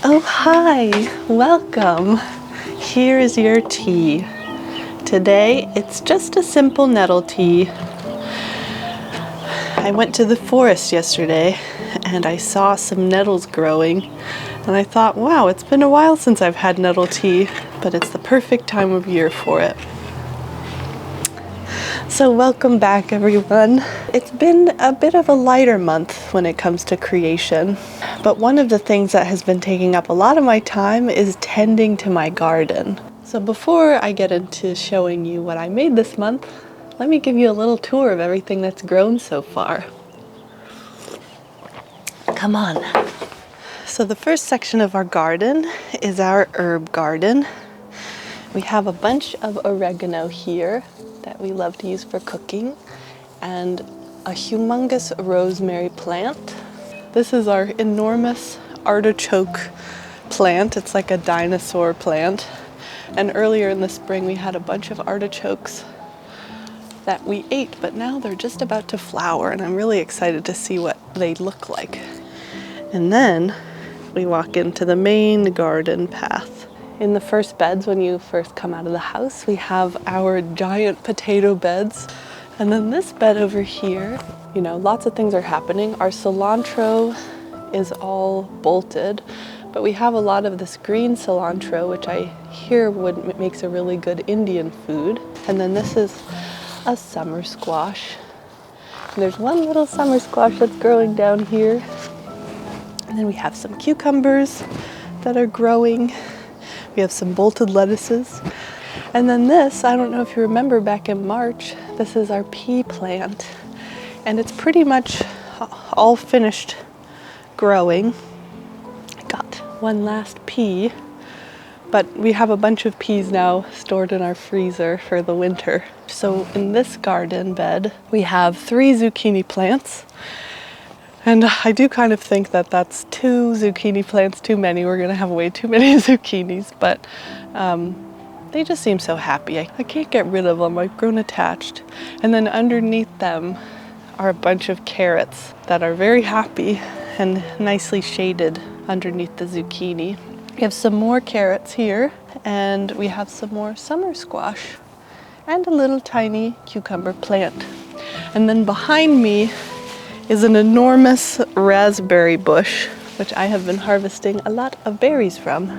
Oh, hi, welcome. Here is your tea. Today, it's just a simple nettle tea. I went to the forest yesterday and I saw some nettles growing and I thought, wow, it's been a while since I've had nettle tea, but it's the perfect time of year for it. So welcome back, everyone. It's been a bit of a lighter month when it comes to creation, but one of the things that has been taking up a lot of my time is tending to my garden. So before I get into showing you what I made this month, let me give you a little tour of everything that's grown so far. Come on. So the first section of our garden is our herb garden. We have a bunch of oregano here that we love to use for cooking, and a humongous rosemary plant. This is our enormous artichoke plant. It's like a dinosaur plant. And earlier in the spring we had a bunch of artichokes that we ate, but now they're just about to flower and I'm really excited to see what they look like. And then we walk into the main garden path. In the first beds, when you first come out of the house, we have our giant potato beds. And then this bed over here, lots of things are happening. Our cilantro is all bolted, but we have a lot of this green cilantro, which I hear makes a really good Indian food. And then this is a summer squash. And there's one little summer squash that's growing down here. And then we have some cucumbers that are growing. We have some bolted lettuces. And then this, I don't know if you remember back in March, this is our pea plant. And it's pretty much all finished growing. I got one last pea, but we have a bunch of peas now stored in our freezer for the winter. So in this garden bed, we have 3 zucchini plants. And I do kind of think that that's 2 zucchini plants too many. We're gonna have way too many zucchinis, but they just seem so happy. I can't get rid of them, I've grown attached. And then underneath them are a bunch of carrots that are very happy and nicely shaded underneath the zucchini. We have some more carrots here, and we have some more summer squash and a little tiny cucumber plant. And then behind me is an enormous raspberry bush, which I have been harvesting a lot of berries from.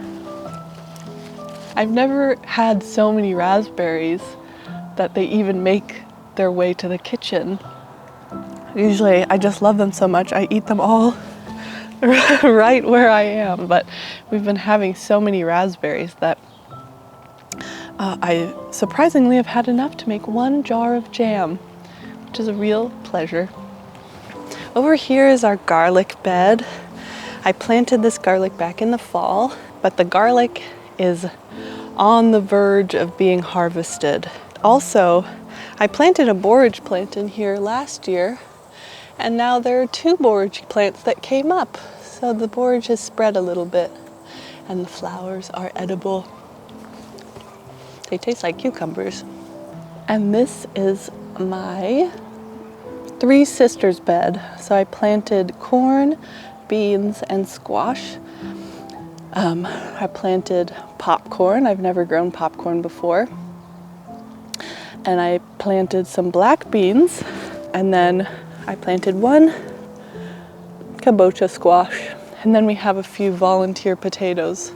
I've never had so many raspberries that they even make their way to the kitchen. Usually I just love them so much, I eat them all right where I am, but we've been having so many raspberries that I surprisingly have had enough to make 1 jar of jam, which is a real pleasure. Over here is our garlic bed. I planted this garlic back in the fall, but the garlic is on the verge of being harvested. Also, I planted a borage plant in here last year, and now there are 2 borage plants that came up. So the borage has spread a little bit, and the flowers are edible. They taste like cucumbers. And this is my 3 sisters bed. So I planted corn, beans, and squash. I planted popcorn. I've never grown popcorn before. And I planted some black beans, and then I planted 1 kabocha squash. And then we have a few volunteer potatoes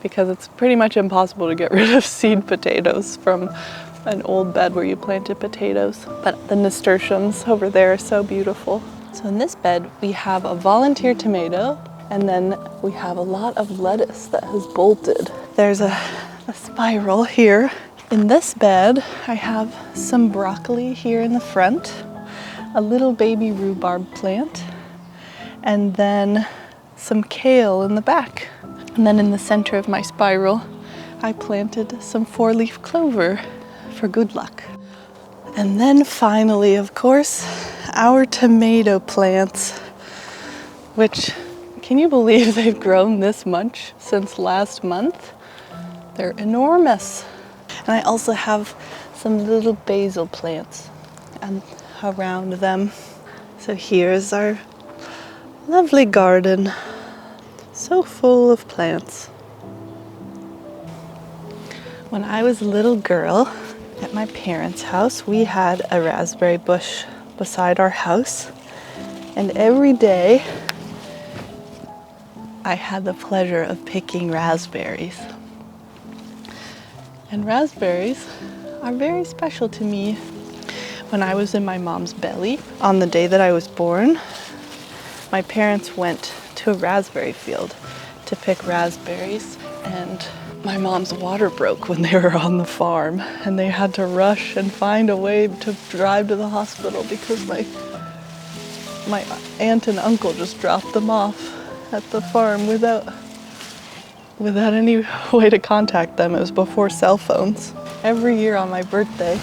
because it's pretty much impossible to get rid of seed potatoes from an old bed where you planted potatoes. But the nasturtiums over there are so beautiful. So in this bed, we have a volunteer tomato, and then we have a lot of lettuce that has bolted. There's a spiral here. In this bed, I have some broccoli here in the front, a little baby rhubarb plant, and then some kale in the back. And then in the center of my spiral, I planted some 4-leaf clover for good luck. And then finally, of course, our tomato plants, which, can you believe they've grown this much since last month? They're enormous. And I also have some little basil plants around them. So here's our lovely garden. So full of plants. When I was a little girl at my parents' house, we had a raspberry bush beside our house, and every day I had the pleasure of picking raspberries. And raspberries are very special to me. When I was in my mom's belly, on the day that I was born, my parents went to a raspberry field to pick raspberries, and my mom's water broke when they were on the farm, and they had to rush and find a way to drive to the hospital because my aunt and uncle just dropped them off at the farm without any way to contact them. It was before cell phones. Every year on my birthday,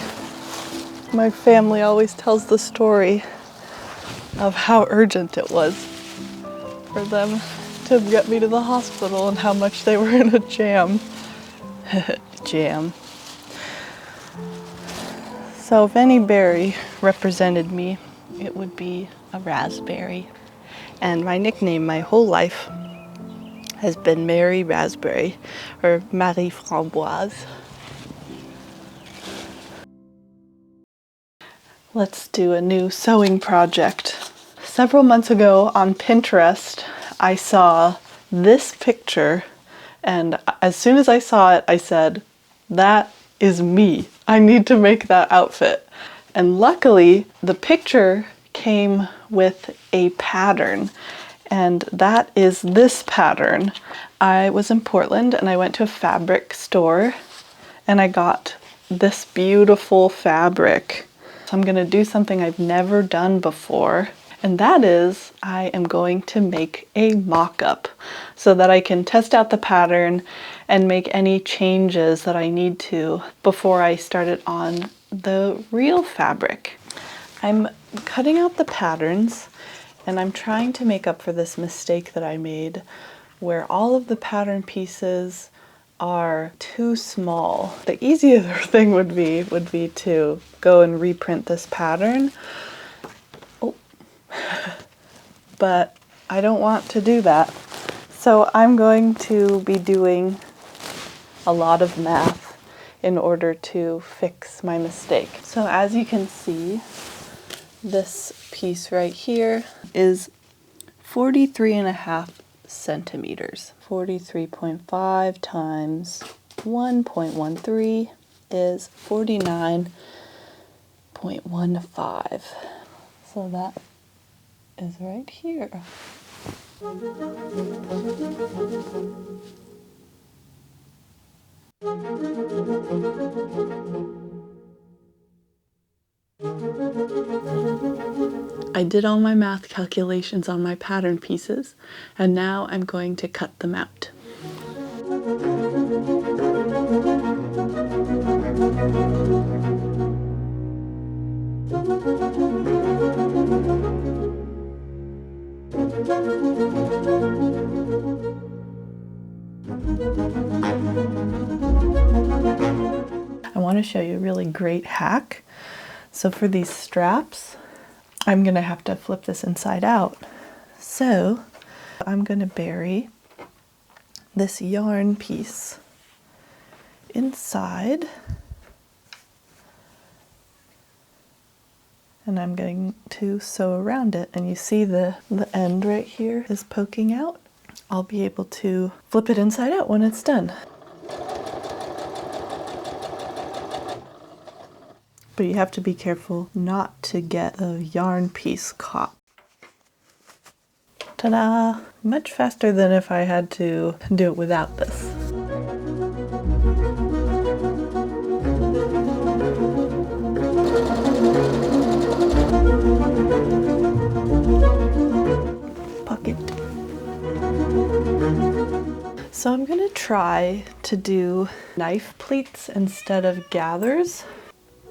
my family always tells the story of how urgent it was for them to get me to the hospital and how much they were in a jam. Jam. So if any berry represented me, it would be a raspberry. And my nickname my whole life has been Mary Raspberry, or Marie Framboise. Let's do a new sewing project. Several months ago on Pinterest, I saw this picture, and as soon as I saw it, I said, that is me. I need to make that outfit. And luckily, the picture came with a pattern, and that is this pattern. I was in Portland and I went to a fabric store and I got this beautiful fabric. So I'm gonna do something I've never done before, and that is I am going to make a mock-up so that I can test out the pattern and make any changes that I need to before I start it on the real fabric. I'm cutting out the patterns and I'm trying to make up for this mistake that I made where all of the pattern pieces are too small. The easier thing would be to go and reprint this pattern. Oh. But I don't want to do that. So I'm going to be doing a lot of math in order to fix my mistake. So as you can see, this piece right here is 43.5 centimeters. 43.5 times 1.13 is 49.15. So that is right here. I did all my math calculations on my pattern pieces, and now I'm going to cut them out. I want to show you a really great hack. So for these straps, I'm going to have to flip this inside out. So I'm going to bury this yarn piece inside, and I'm going to sew around it, and you see the end right here is poking out. I'll be able to flip it inside out when it's done. But you have to be careful not to get the yarn piece caught. Ta-da! Much faster than if I had to do it without this. Pocket. So I'm gonna try to do knife pleats instead of gathers.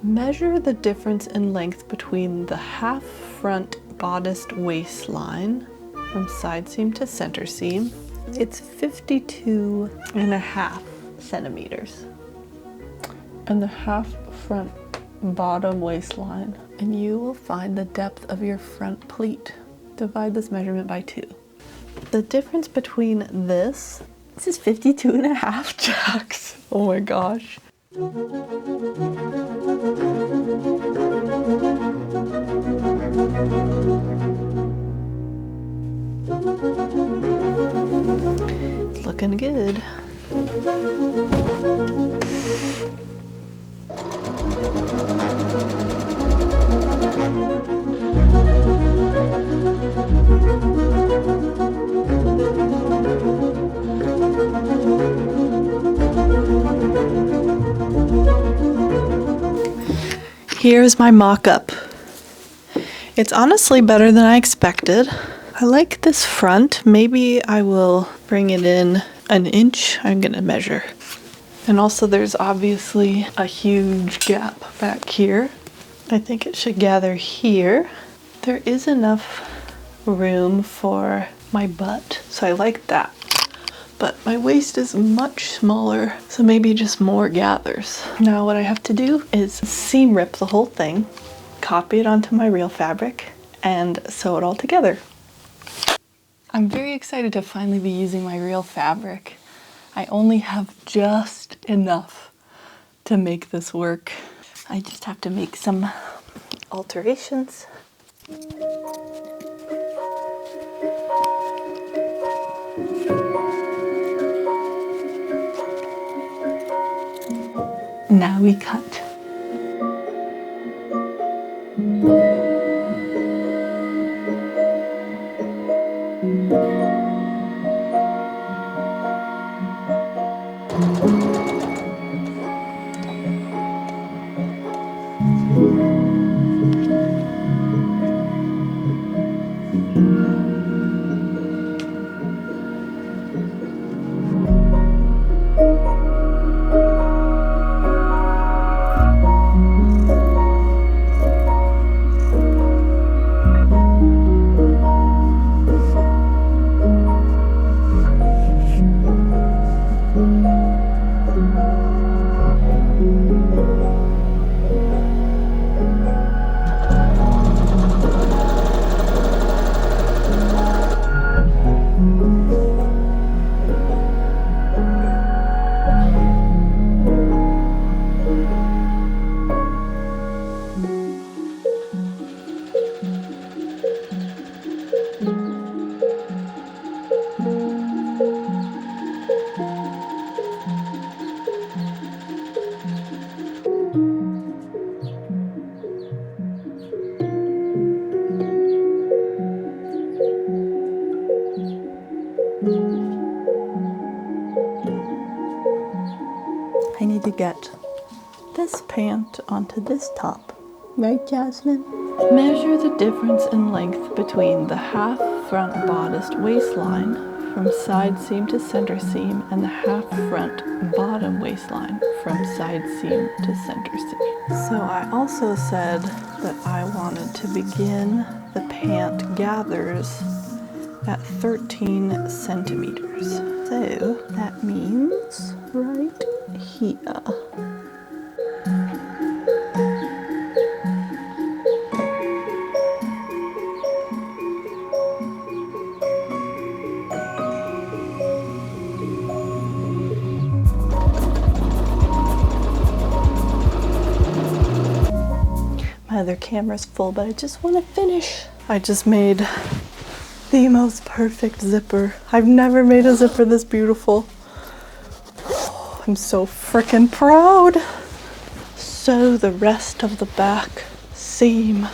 Measure the difference in length between the half front bodice waistline from side seam to center seam. It's 52.5 centimeters. And the half front bottom waistline. And you will find the depth of your front pleat. Divide this measurement by 2. The difference between this is 52.5 jacks. Oh my gosh. It's looking good. Here's my mock-up. It's honestly better than I expected. I like this front. Maybe I will bring it in an inch. I'm gonna measure. And also there's obviously a huge gap back here. I think it should gather here. There is enough room for my butt, so I like that. But my waist is much smaller, so maybe just more gathers. Now what I have to do is seam rip the whole thing, copy it onto my real fabric, and sew it all together. I'm very excited to finally be using my real fabric. I only have just enough to make this work. I just have to make some alterations. Now we cut. I need to get this pant onto this top. Right, Jasmine? Measure the difference in length between the half front bodice waistline from side seam to center seam and the half front bottom waistline from side seam to center seam. So I also said that I wanted to begin the pant gathers at 13 centimeters. So that means right here. My other camera's full, but I just want to finish. I just made the most perfect zipper. I've never made a zipper this beautiful. I'm so freaking proud. Sew the rest of the back seam.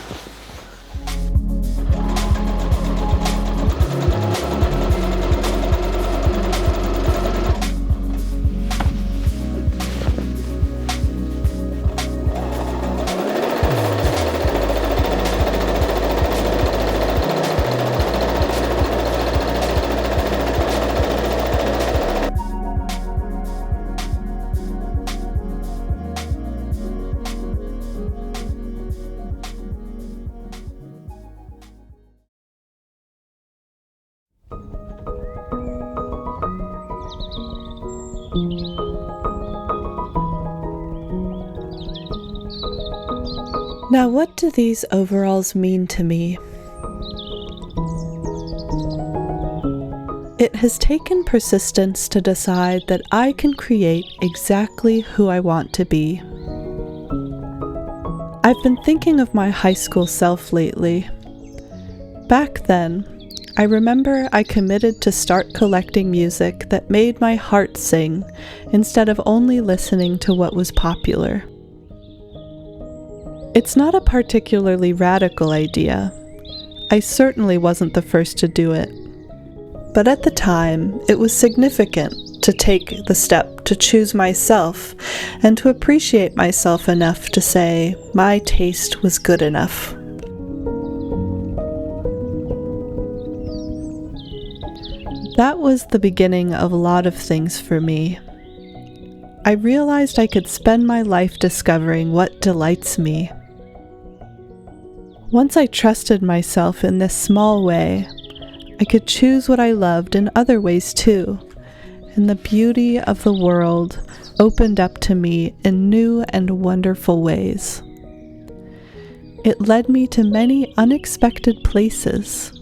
Now, what do these overalls mean to me? It has taken persistence to decide that I can create exactly who I want to be. I've been thinking of my high school self lately. Back then, I remember I committed to start collecting music that made my heart sing instead of only listening to what was popular. It's not a particularly radical idea. I certainly wasn't the first to do it. But at the time, it was significant to take the step to choose myself and to appreciate myself enough to say my taste was good enough. That was the beginning of a lot of things for me. I realized I could spend my life discovering what delights me. Once I trusted myself in this small way, I could choose what I loved in other ways too, and the beauty of the world opened up to me in new and wonderful ways. It led me to many unexpected places.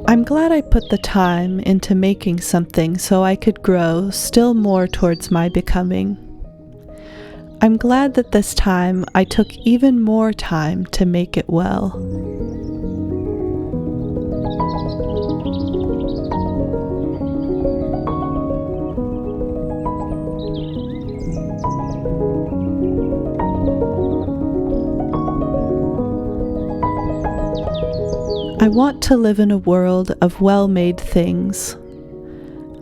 I'm glad I put the time into making something so I could grow still more towards my becoming. I'm glad that this time I took even more time to make it well. I want to live in a world of well-made things.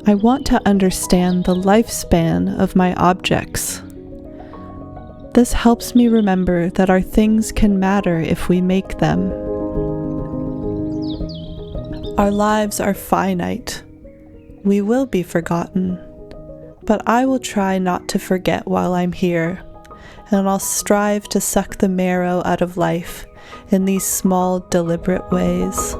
I want to understand the lifespan of my objects. This helps me remember that our things can matter if we make them. Our lives are finite. We will be forgotten. But I will try not to forget while I'm here, and I'll strive to suck the marrow out of life in these small, deliberate ways.